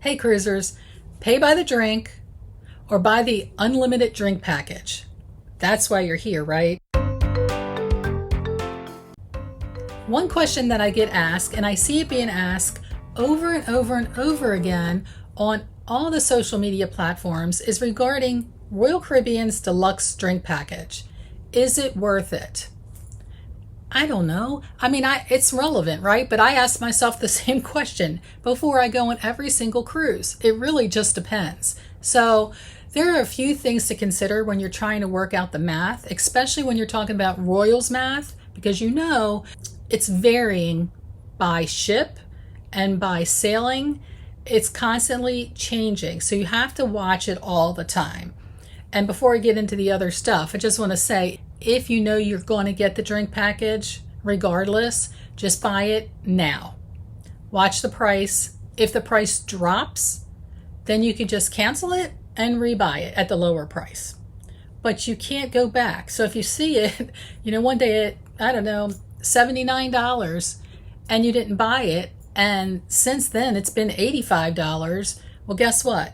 Hey cruisers, pay by the drink or buy the unlimited drink package. That's why you're here, right? One question that I get asked, and I see it being asked over and over and over again on all the social media platforms, is regarding Royal Caribbean's Deluxe Drink Package. Is it worth it? I don't know. I mean, it's relevant, right? But I ask myself the same question before I go on every single cruise. It really just depends. So there are a few things to consider when you're trying to work out the math, especially when you're talking about Royals math, because you know it's varying by ship and by sailing. It's constantly changing. So you have to watch it all the time. And before I get into the other stuff, I just want to say, if you know you're going to get the drink package, regardless, just buy it now. Watch the price. If the price drops, then you can just cancel it and rebuy it at the lower price. But you can't go back. So if you see it, one day at, I don't know, $79 and you didn't buy it, and since then it's been $85, well, guess what?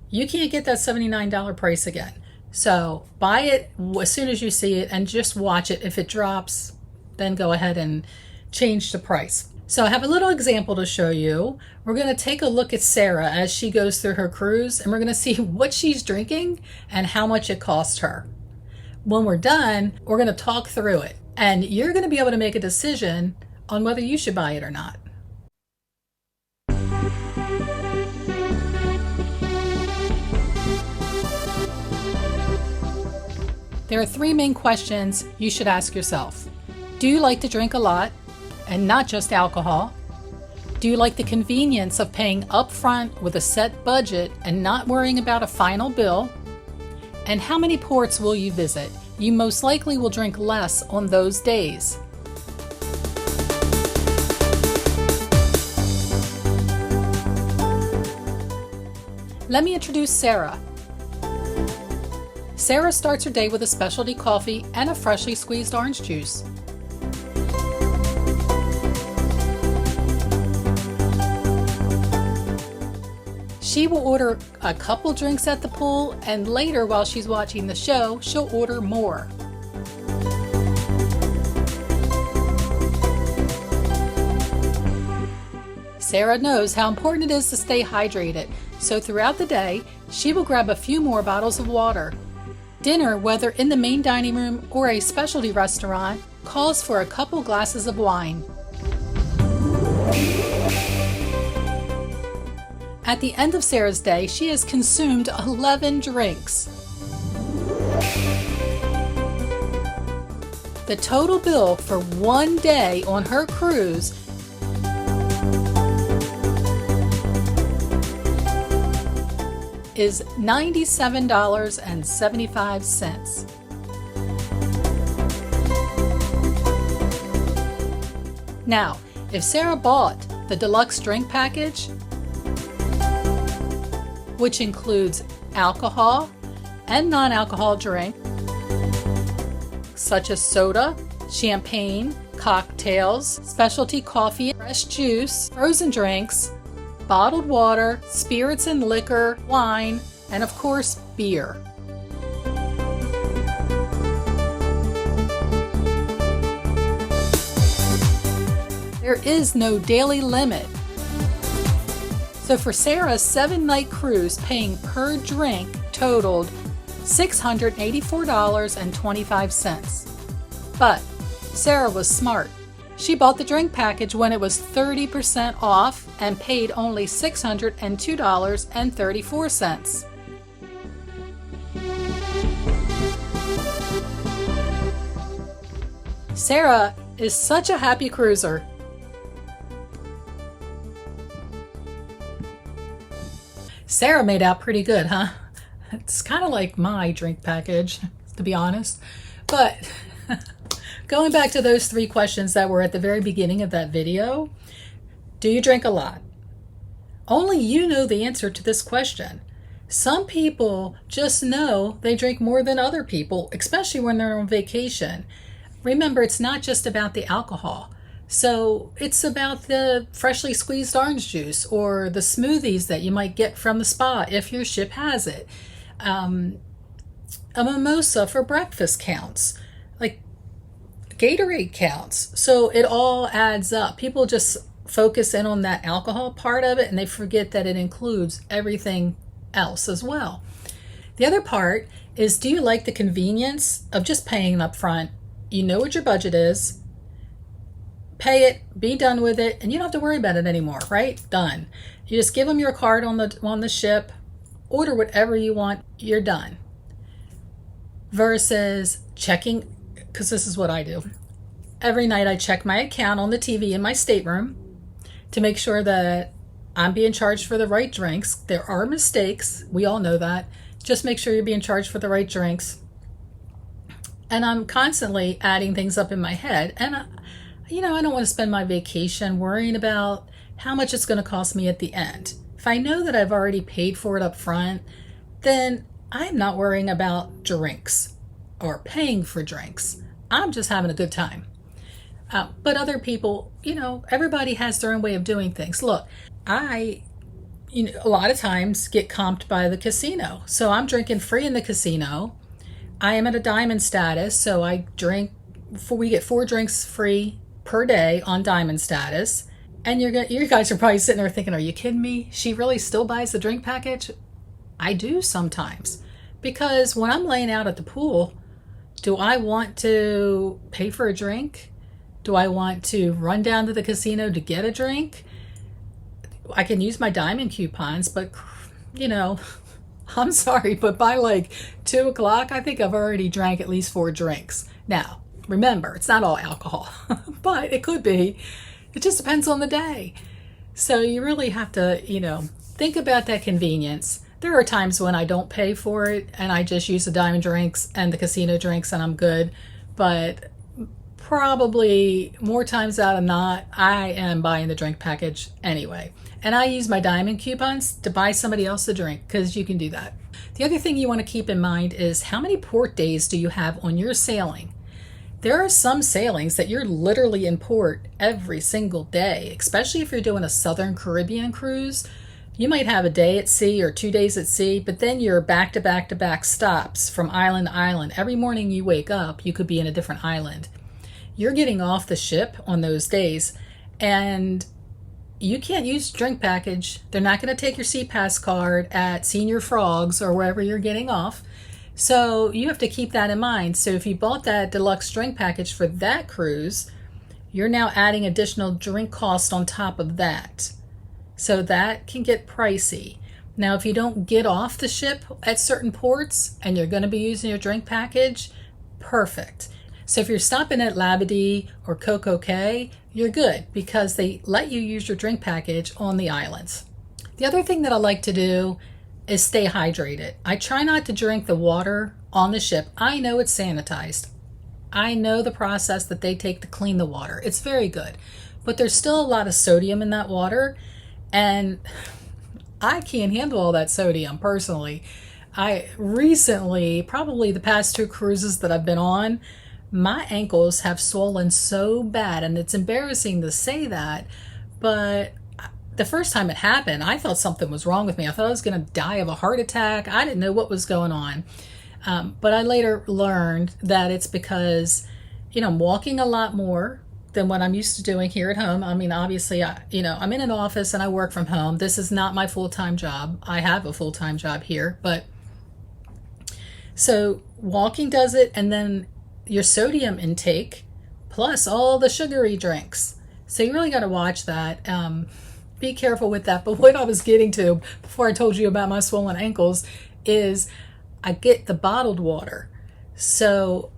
You can't get that $79 price again. So buy it as soon as you see it and just watch it. If it drops, then go ahead and change the price. So I have a little example to show you. We're going to take a look at Sarah as she goes through her cruise, and we're going to see what she's drinking and how much it cost her. When we're done, we're going to talk through it, and you're going to be able to make a decision on whether you should buy it or not. There are three main questions you should ask yourself. Do you like to drink a lot, and not just alcohol? Do you like the convenience of paying upfront with a set budget and not worrying about a final bill? And how many ports will you visit? You most likely will drink less on those days. Let me introduce Sarah. Sarah starts her day with a specialty coffee and a freshly squeezed orange juice. She will order a couple drinks at the pool, and later while she's watching the show, she'll order more. Sarah knows how important it is to stay hydrated, so throughout the day, she will grab a few more bottles of water. Dinner, whether in the main dining room or a specialty restaurant, calls for a couple glasses of wine. At the end of Sarah's day, she has consumed 11 drinks. The total bill for one day on her cruise is $97.75. Now, if Sarah bought the Deluxe Drink Package, which includes alcohol and non-alcohol drink, such as soda, champagne, cocktails, specialty coffee, fresh juice, frozen drinks, bottled water, spirits and liquor, wine, and of course, beer. There is no daily limit. So for Sarah's 7-night cruise, paying per drink totaled $684.25. But Sarah was smart. She bought the drink package when it was 30% off and paid only $602.34. Sarah is such a happy cruiser. Sarah made out pretty good, huh? It's kind of like my drink package, to be honest. But going back to those three questions that were at the very beginning of that video, do you drink a lot? Only you know the answer to this question. Some people just know they drink more than other people, especially when they're on vacation. Remember, it's not just about the alcohol. So it's about the freshly squeezed orange juice or the smoothies that you might get from the spa if your ship has it. Um, a mimosa for breakfast counts. Like Gatorade counts. So it all adds up. People just focus in on that alcohol part of it and they forget that it includes everything else as well. The other part is, do you like the convenience of just paying up front? You know what your budget is, pay it, be done with it, and you don't have to worry about it anymore, right? Done. You just give them your card on the ship, order whatever you want, you're done. Versus checking, because this is what I do. Every night I check my account on the TV in my stateroom to make sure that I'm being charged for the right drinks. There are mistakes. We all know that. Just make sure you're being charged for the right drinks. And I'm constantly adding things up in my head. And, I don't want to spend my vacation worrying about how much it's going to cost me at the end. If I know that I've already paid for it up front, then I'm not worrying about drinks or paying for drinks. I'm just having a good time. But other people, everybody has their own way of doing things. Look, I a lot of times get comped by the casino. So I'm drinking free in the casino. I am at a diamond status, so we get 4 drinks free per day on diamond status. And you guys are probably sitting there thinking, are you kidding me? She really still buys the drink package? I do sometimes. Because when I'm laying out at the pool, do I want to pay for a drink? Do I want to run down to the casino to get a drink? I can use my diamond coupons, but I'm sorry, but by like 2 o'clock, I think I've already drank at least 4 drinks. Now, remember, it's not all alcohol, but it could be. It just depends on the day. So you really have to, think about that convenience. There are times when I don't pay for it and I just use the diamond drinks and the casino drinks and I'm good. But probably more times out of not, I am buying the drink package anyway. And I use my diamond coupons to buy somebody else a drink because you can do that. The other thing you want to keep in mind is how many port days do you have on your sailing? There are some sailings that you're literally in port every single day, especially if you're doing a Southern Caribbean cruise. You might have a day at sea or 2 days at sea, but then you're back to back to back stops from island to island. Every morning you wake up, you could be in a different island. You're getting off the ship on those days and you can't use drink package. They're not going to take your SeaPass card at Senior Frogs or wherever you're getting off. So you have to keep that in mind. So if you bought that deluxe drink package for that cruise, you're now adding additional drink cost on top of that. So that can get pricey. Now, if you don't get off the ship at certain ports and you're going to be using your drink package, perfect. So if you're stopping at Labadee or Coco Cay, you're good because they let you use your drink package on the islands. The other thing that I like to do is stay hydrated. I try not to drink the water on the ship. I know it's sanitized. I know the process that they take to clean the water. It's very good. But there's still a lot of sodium in that water, and I can't handle all that sodium personally. I recently, probably the past 2 cruises that I've been on, my ankles have swollen so bad, and it's embarrassing to say that, but the first time it happened, I thought something was wrong with me. I thought I was going to die of a heart attack. I didn't know what was going on. But I later learned that it's because, I'm walking a lot more than what I'm used to doing here at home. I mean, obviously, I'm in an office and I work from home. This is not my full-time job. I have a full-time job here, but so walking does it, and then your sodium intake plus all the sugary drinks. So you really got to watch that. Be careful with that. But what I was getting to before I told you about my swollen ankles is I get the bottled water. So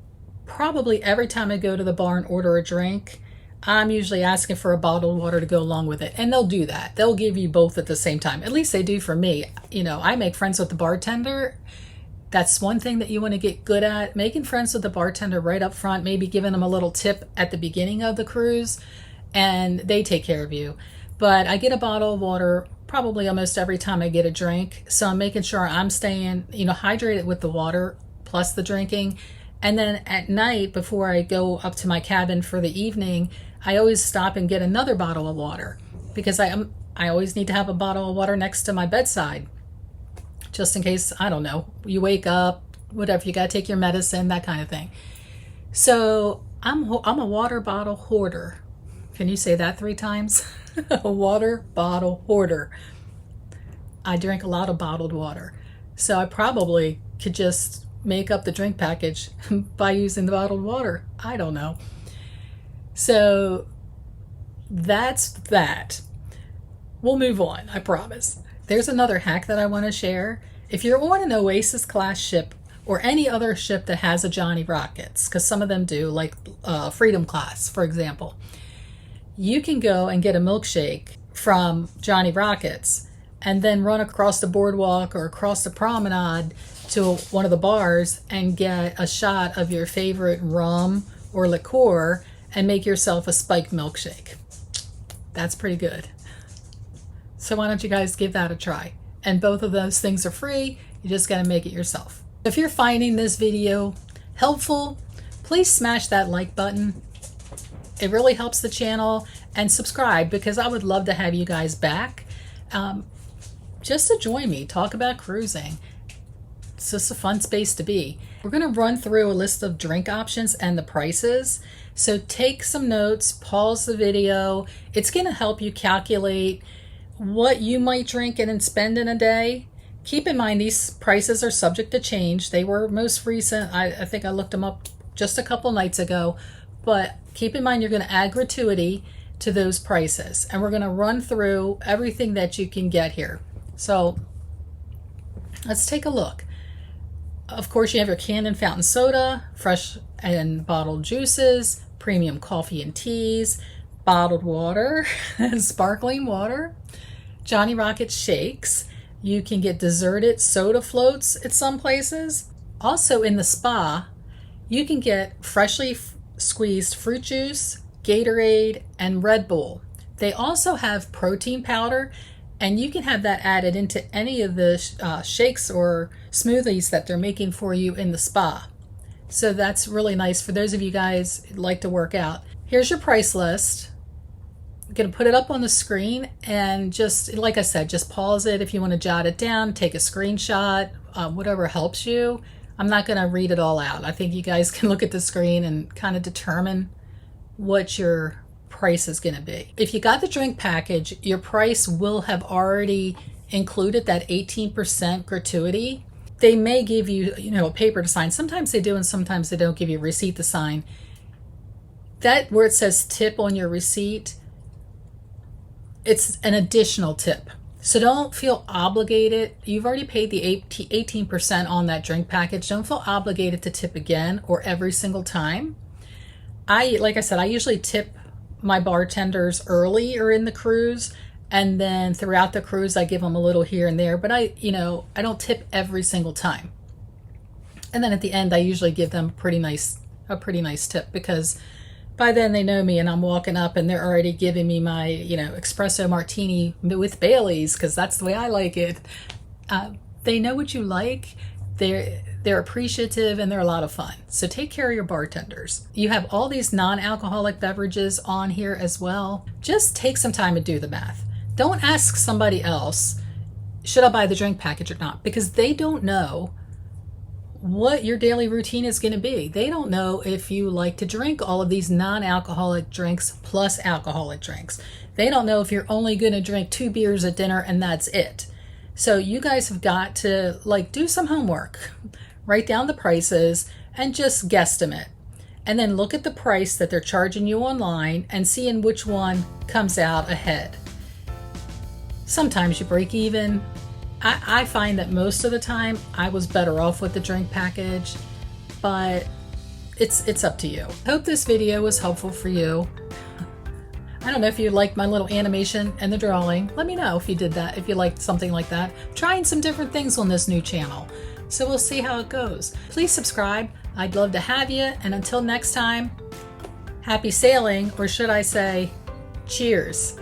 probably every time I go to the bar and order a drink, I'm usually asking for a bottled water to go along with it. And they'll do that. They'll give you both at the same time. At least they do for me. I make friends with the bartender. That's one thing that you want to get good at, making friends with the bartender right up front, maybe giving them a little tip at the beginning of the cruise, and they take care of you. But I get a bottle of water probably almost every time I get a drink. So I'm making sure I'm staying, hydrated with the water plus the drinking. And then at night, before I go up to my cabin for the evening, I always stop and get another bottle of water because I always need to have a bottle of water next to my bedside, just in case, I don't know, you wake up, whatever, you got to take your medicine, that kind of thing. So I'm a water bottle hoarder. Can you say that 3 times? A water bottle hoarder. I drink a lot of bottled water. So I probably could just make up the drink package by using the bottled water. I don't know. So that's that. We'll move on, I promise. There's another hack that I want to share. If you're on an Oasis class ship or any other ship that has a Johnny Rockets, because some of them do, like Freedom class, for example, you can go and get a milkshake from Johnny Rockets and then run across the boardwalk or across the promenade to one of the bars and get a shot of your favorite rum or liqueur and make yourself a spiked milkshake. That's pretty good. So why don't you guys give that a try? And both of those things are free. You just got to make it yourself. If you're finding this video helpful, please smash that like button. It really helps the channel, and subscribe, because I would love to have you guys back. Just to join me, talk about cruising. It's just a fun space to be. We're going to run through a list of drink options and the prices. So take some notes, pause the video. It's going to help you calculate what you might drink and then spend in a day. Keep in mind these prices are subject to change. They were most recent. I think I looked them up just a couple nights ago. But keep in mind you're going to add gratuity to those prices. And we're going to run through everything that you can get here. So let's take a look. Of course, you have your canned and fountain soda, fresh and bottled juices, premium coffee and teas, bottled water, and sparkling water, Johnny Rockets shakes. You can get deserted soda floats at some places. Also in the spa, you can get freshly squeezed fruit juice, Gatorade, and Red Bull. They also have protein powder, and you can have that added into any of the shakes or smoothies that they're making for you in the spa. So that's really nice for those of you guys who like to work out. Here's your price list. I'm going to put it up on the screen, and just like I said, just pause it if you want to jot it down, take a screenshot, whatever helps you. I'm not going to read it all out. I think you guys can look at the screen and kind of determine what your price is going to be. If you got the drink package, your price will have already included that 18% gratuity. They may give you, a paper to sign. Sometimes they do, and sometimes they don't give you a receipt to sign. That where it says tip on your receipt, it's an additional tip. So don't feel obligated. You've already paid the 18% on that drink package. Don't feel obligated to tip again or every single time. Like I said, I usually tip my bartenders early or in the cruise, and then throughout the cruise I give them a little here and there, but I don't tip every single time. And then at the end I usually give them a pretty nice tip, because by then they know me and I'm walking up and they're already giving me my espresso martini with Baileys, because that's the way I like it. They know what you like. They're appreciative, and they're a lot of fun. So take care of your bartenders. You have all these non-alcoholic beverages on here as well. Just take some time to do the math. Don't ask somebody else, should I buy the drink package or not? Because they don't know what your daily routine is going to be. They don't know if you like to drink all of these non-alcoholic drinks plus alcoholic drinks. They don't know if you're only going to drink 2 beers at dinner and that's it. So you guys have got to do some homework. Write down the prices and just guesstimate. And then look at the price that they're charging you online and seeing which one comes out ahead. Sometimes you break even. I find that most of the time I was better off with the drink package, but it's up to you. Hope this video was helpful for you. I don't know if you liked my little animation and the drawing. Let me know if you did that, if you liked something like that. Trying some different things on this new channel. So we'll see how it goes. Please subscribe. I'd love to have you. And until next time, happy sailing, or should I say, cheers.